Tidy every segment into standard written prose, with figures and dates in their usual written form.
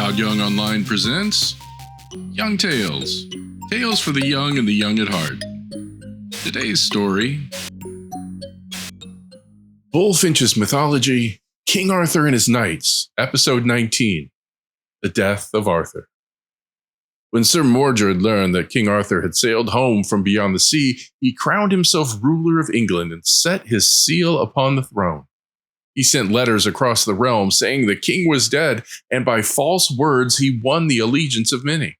Todd Young Online presents Young Tales. Tales for the young and the young at heart. Today's story: Bulfinch's Mythology, King Arthur and His Knights, Episode 19, The Death of Arthur. When Sir Mordred learned that King Arthur had sailed home from beyond the sea, he crowned himself ruler of England and set his seal upon the throne. He sent letters across the realm saying the king was dead, and by false words he won the allegiance of many.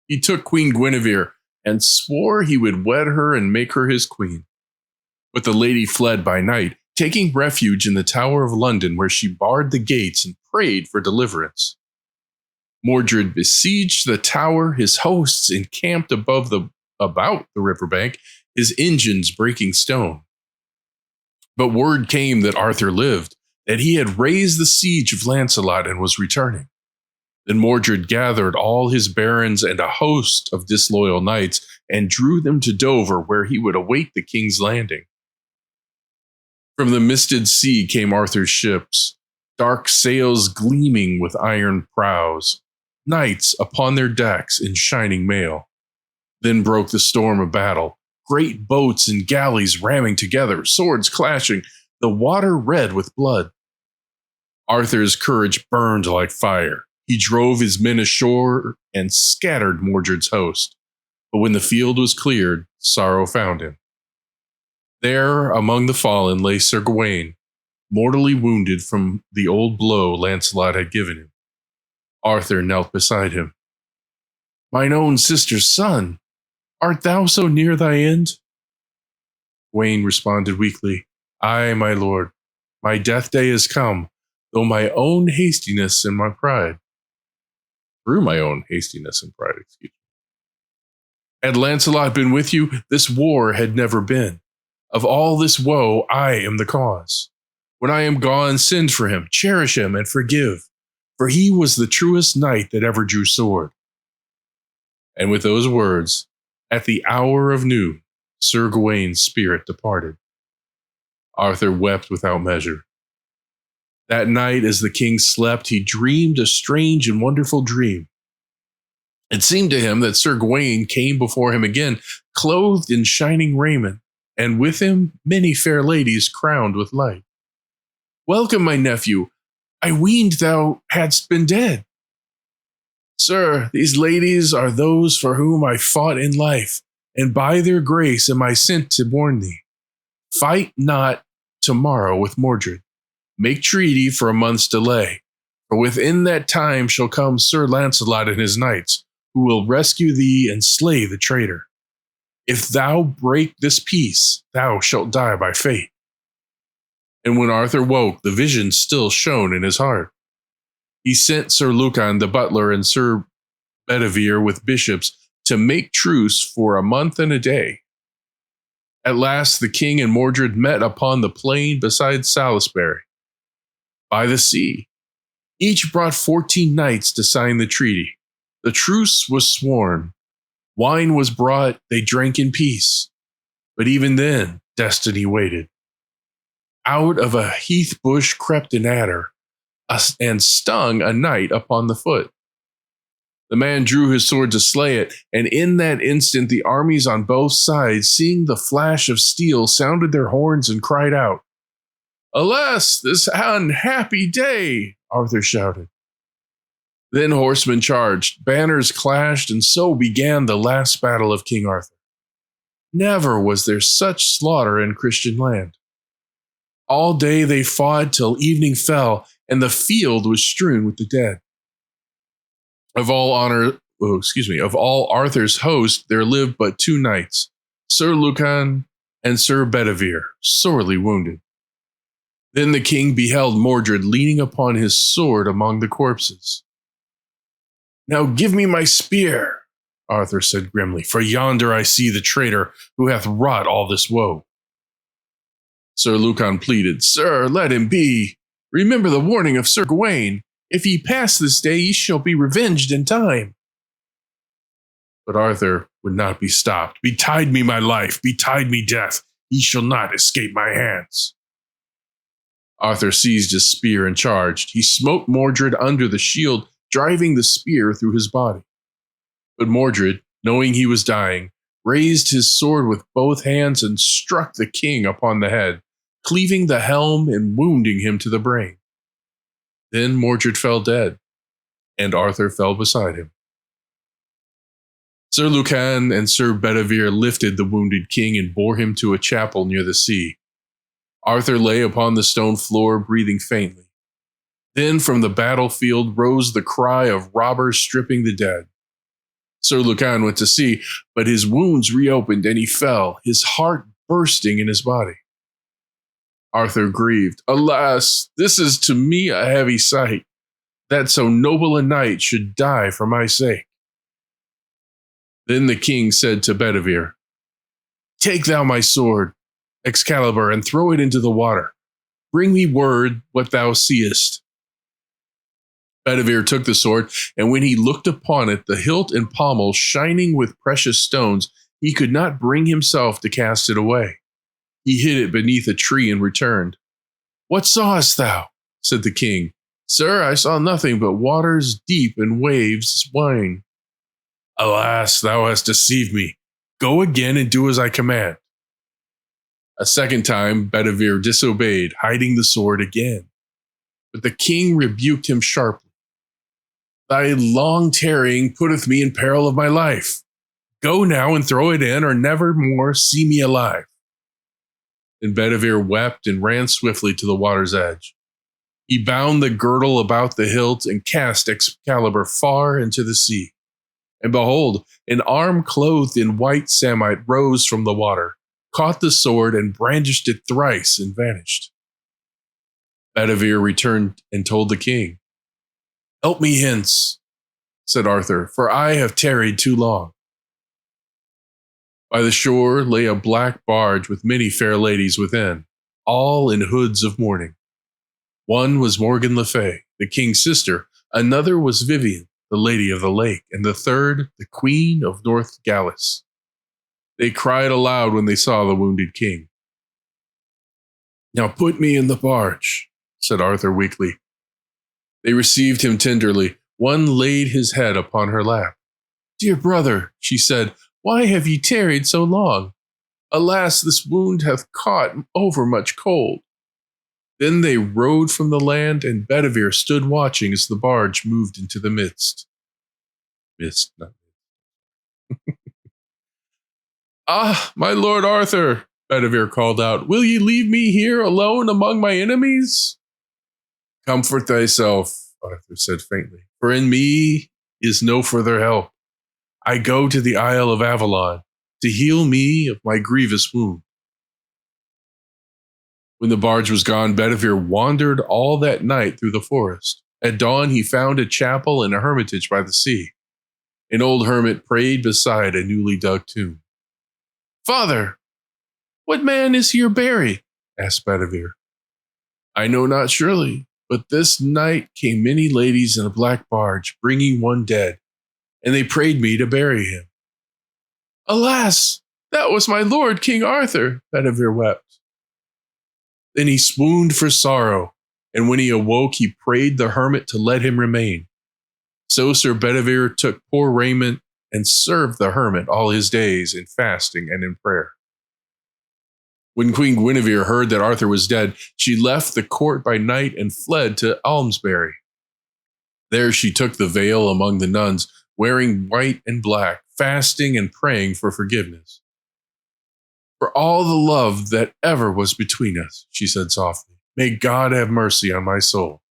He took Queen Guinevere and swore he would wed her and make her his queen. But the lady fled by night, taking refuge in the Tower of London, where she barred the gates and prayed for deliverance. Mordred besieged the tower, his hosts encamped about the riverbank, his engines breaking stone. But word came that Arthur lived, that he had raised the siege of Lancelot and was returning. Then Mordred gathered all his barons and a host of disloyal knights and drew them to Dover, where he would await the king's landing. From the misted sea came Arthur's ships, dark sails gleaming with iron prows, knights upon their decks in shining mail. Then broke the storm of battle. Great boats and galleys ramming together, swords clashing, the water red with blood. Arthur's courage burned like fire. He drove his men ashore and scattered Mordred's host. But when the field was cleared, sorrow found him. There, among the fallen, lay Sir Gawain, mortally wounded from the old blow Lancelot had given him. Arthur knelt beside him. "Mine own sister's son, art thou so near thy end?" Gawain responded weakly, "Aye, my lord, my death day is come, though my own hastiness and my pride." Through my own hastiness and pride, excuse me. "Had Lancelot been with you, this war had never been. Of all this woe, I am the cause. When I am gone, send for him, cherish him, and forgive, for he was the truest knight that ever drew sword." And with those words, at the hour of noon, Sir Gawain's spirit departed. Arthur wept without measure. That night, as the king slept, he dreamed a strange and wonderful dream. It seemed to him that Sir Gawain came before him again, clothed in shining raiment, and with him many fair ladies crowned with light. "Welcome, my nephew. I weened thou hadst been dead." "Sir, these ladies are those for whom I fought in life, and by their grace am I sent to warn thee. Fight not tomorrow with Mordred. Make treaty for a month's delay, for within that time shall come Sir Lancelot and his knights, who will rescue thee and slay the traitor. If thou break this peace, thou shalt die by fate." And when Arthur woke, the vision still shone in his heart. He sent Sir Lucan the butler and Sir Bedivere with bishops to make truce for a month and a day. At last the king and Mordred met upon the plain beside Salisbury, by the sea. Each brought 14 knights to sign the treaty. The truce was sworn. Wine was brought, they drank in peace. But even then, destiny waited. Out of a heath bush crept an adder, and stung a knight upon the foot. The man drew his sword to slay it, and in that instant the armies on both sides, seeing the flash of steel, sounded their horns and cried out. "Alas, this unhappy day!" Arthur shouted. Then horsemen charged, banners clashed, and so began the last battle of King Arthur. Never was there such slaughter in Christian land. All day they fought till evening fell, and the field was strewn with the dead. Of all Arthur's host, there lived but 2 knights, Sir Lucan and Sir Bedivere, sorely wounded. Then the king beheld Mordred leaning upon his sword among the corpses. "Now give me my spear," Arthur said grimly, "for yonder I see the traitor who hath wrought all this woe." Sir Lucan pleaded, "Sir, let him be. Remember the warning of Sir Gawain. If ye pass this day, ye shall be revenged in time." But Arthur would not be stopped. "Betide me my life, betide me death. Ye shall not escape my hands." Arthur seized his spear and charged. He smote Mordred under the shield, driving the spear through his body. But Mordred, knowing he was dying, raised his sword with both hands and struck the king upon the head, cleaving the helm and wounding him to the brain. Then Mordred fell dead, and Arthur fell beside him. Sir Lucan and Sir Bedivere lifted the wounded king and bore him to a chapel near the sea. Arthur lay upon the stone floor, breathing faintly. Then from the battlefield rose the cry of robbers stripping the dead. Sir Lucan went to see, but his wounds reopened and he fell, his heart bursting in his body. Arthur grieved. Alas, this is to me a heavy sight, that so noble a knight should die for my sake. Then the king said to Bedivere, Take thou my sword, Excalibur, and throw it into the water. Bring me word what thou seest. Bedivere took the sword, and when he looked upon it, the hilt and pommel shining with precious stones, he could not bring himself to cast it away. He hid it beneath a tree and returned. What sawest thou? Said the king. Sir, I saw nothing but waters deep and waves swine. Alas, thou hast deceived me. Go again and do as I command. A second time, Bedivere disobeyed, hiding the sword again. But the king rebuked him sharply. Thy long tarrying putteth me in peril of my life. Go now and throw it in, or never more see me alive. And Bedivere wept and ran swiftly to the water's edge. He bound the girdle about the hilt and cast Excalibur far into the sea. And behold, an arm clothed in white samite rose from the water, caught the sword and brandished it thrice and vanished. Bedivere returned and told the king. Help me hence, said Arthur, for I have tarried too long. By the shore lay a black barge with many fair ladies within, all in hoods of mourning. One was Morgan le Fay, the king's sister, another was Vivian, the lady of the lake, and the third, the queen of North Gallus. They cried aloud when they saw the wounded king. Now put me in the barge, said Arthur weakly. They received him tenderly. One laid his head upon her lap. Dear brother, she said, why have ye tarried so long? Alas, this wound hath caught over much cold. Then they rowed from the land, and Bedivere stood watching as the barge moved into the midst. Not Ah, my lord Arthur, Bedivere called out, will ye leave me here alone among my enemies? Comfort thyself, Arthur said faintly, for in me is no further help. I go to the Isle of Avalon to heal me of my grievous wound. When the barge was gone, Bedivere wandered all that night through the forest. At dawn, he found a chapel and a hermitage by the sea. An old hermit prayed beside a newly dug tomb. Father, what man is here buried? Asked Bedivere. I know not surely, but this night came many ladies in a black barge, bringing one dead, and they prayed me to bury him. Alas, that was my lord King Arthur, Bedivere wept. Then he swooned for sorrow, and when he awoke, he prayed the hermit to let him remain. So Sir Bedivere took poor raiment and served the hermit all his days in fasting and in prayer. When Queen Guinevere heard that Arthur was dead, she left the court by night and fled to Almesbury. There she took the veil among the nuns, wearing white and black, fasting and praying for forgiveness. For all the love that ever was between us, she said softly, may God have mercy on my soul.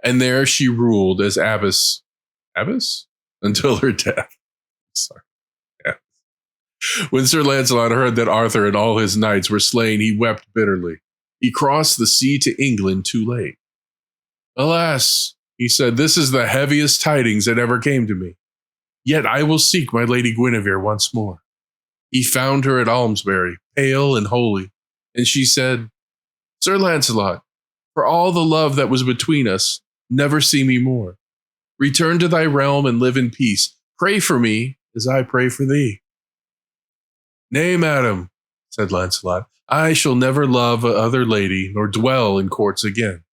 And there she ruled as abbess until her death. Sorry. Yeah. When Sir Lancelot heard that Arthur and all his knights were slain, he wept bitterly. He crossed the sea to England too late. Alas, he said, this is the heaviest tidings that ever came to me. Yet I will seek my lady Guinevere once more. He found her at Almesbury, pale and holy, and she said, Sir Lancelot, for all the love that was between us, never see me more. Return to thy realm and live in peace. Pray for me as I pray for thee. Nay, madam, said Lancelot, I shall never love other lady nor dwell in courts again.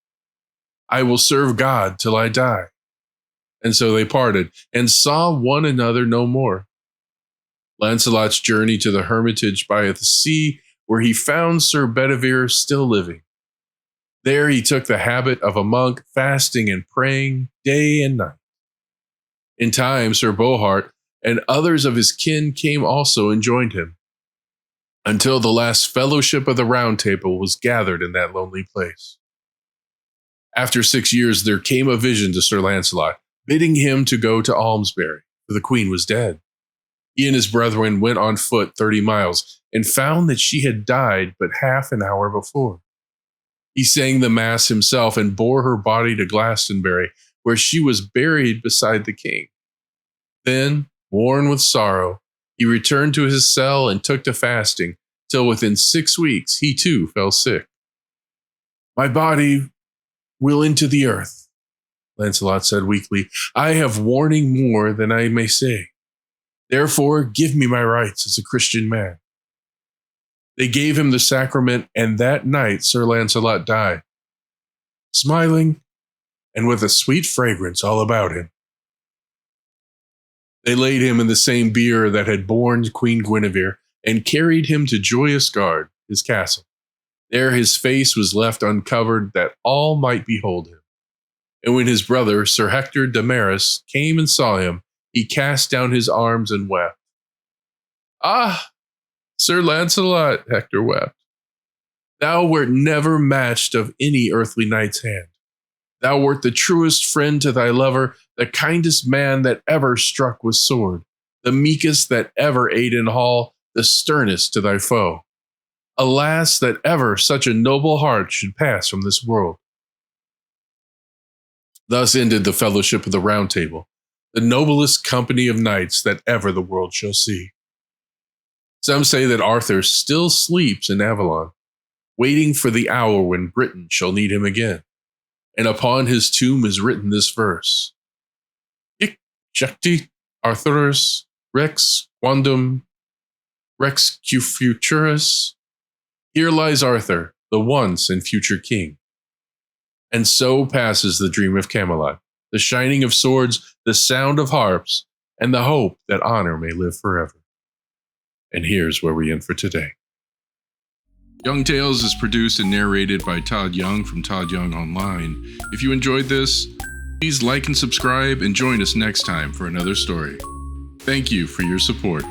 I will serve God till I die. And so they parted and saw one another no more. Lancelot's journey to the hermitage by the sea, where he found Sir Bedivere still living. There he took the habit of a monk, fasting and praying day and night. In time, Sir Bohart and others of his kin came also and joined him, until the last fellowship of the Round Table was gathered in that lonely place. After 6 years, there came a vision to Sir Lancelot, bidding him to go to Almesbury, for the queen was dead. He and his brethren went on foot 30 miles, and found that she had died but half an hour before. He sang the mass himself and bore her body to Glastonbury, where she was buried beside the king. Then, worn with sorrow, he returned to his cell and took to fasting, till within 6 weeks he too fell sick. "My body will into the earth," Lancelot said weakly. "I have warning more than I may say. Therefore, give me my rights as a Christian man." They gave him the sacrament, and that night Sir Lancelot died, smiling and with a sweet fragrance all about him. They laid him in the same bier that had borne Queen Guinevere, and carried him to Joyous Gard, his castle. There his face was left uncovered, that all might behold him. And when his brother, Sir Hector de Maris, came and saw him, he cast down his arms and wept. "Ah, Sir Lancelot," Hector wept, "thou wert never matched of any earthly knight's hand. Thou wert the truest friend to thy lover, the kindest man that ever struck with sword, the meekest that ever ate in hall, the sternest to thy foe. Alas, that ever such a noble heart should pass from this world." Thus ended the fellowship of the Round Table, the noblest company of knights that ever the world shall see. Some say that Arthur still sleeps in Avalon, waiting for the hour when Britain shall need him again. And upon his tomb is written this verse: "Hic jecti Arthurus rex quondam rex futurus." Here lies Arthur, the once and future king. And so passes the dream of Camelot, the shining of swords, the sound of harps, and the hope that honor may live forever. And here's where we end for today. Young Tales is produced and narrated by Todd Young from Todd Young Online. If you enjoyed this, please like and subscribe and join us next time for another story. Thank you for your support.